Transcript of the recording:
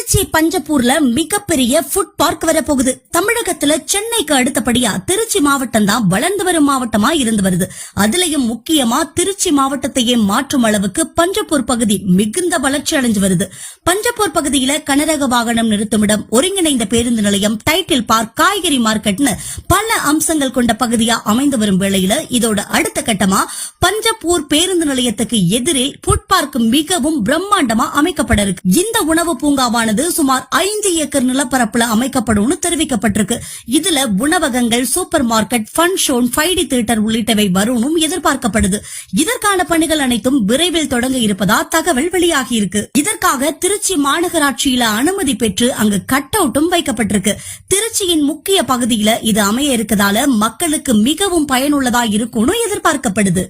திருச்சி பஞ்சப்பூர்ல மிகப்பெரிய food park வரப்போகுது. தமிழகத்துல சென்னைக்கு அடுத்தபடியா திருச்சி மாவட்டம் தான் வளர்ந்து வரும் மாவட்டமா இருந்து வருது. அதுலயும் முக்கியமா திருச்சி மாவட்டத்தையே மாற்றும் அளவுக்கு பஞ்சப்பூர் பகுதி மிகுந்த வளர்ச்சி அடைஞ்சு வருது. பஞ்சப்பூர் பகுதியில கனரக வாகனம் நிறுத்துமிடம், ஒருங்கிணைந்த பேருந்து நிலையம், டைட்டில் பார்க், காய்கறி மார்க்கெட்னு பல அம்சங்கள் கொண்ட பகுதியா அமைந்து வரும் வேளையில இதோட அடுத்த கட்டமா பஞ்சப்பூர் பேருந்து நிலையத்துக்கு எதிரே ஃபுட் பார்க் மிகவும் பிரம்மாண்டமா அமைக்கப்பட இருக்கு. இந்த உணவு பூங்காவானது சுமார் 5 ஏக்கர் நிலப்பரப்புல அமைக்கப்படும் தெரிவிக்கப்பட்டிருக்கு. இதுல உணவகங்கள், super market, fun shown, 5D theatre உள்ளிட்டவை வரும்னு எதிர்பார்க்கப்படுது. இதற்கான பணிகள் அனைத்தும் விரைவில் தொடங்க இருப்பதா தகவல் வெளியாகி இருக்கு. இதற்காக திருச்சி மாநகராட்சியில அனுமதி பெற்று அங்கு கட் அவுட்டும் வைக்கப்பட்டிருக்கு. திருச்சியின் முக்கிய பகுதியில இது அமைய இருக்கதால மக்களுக்கு மிகவும் பயனுள்ளதா இருக்கும்னு எதிர்பார்க்கப்படுது.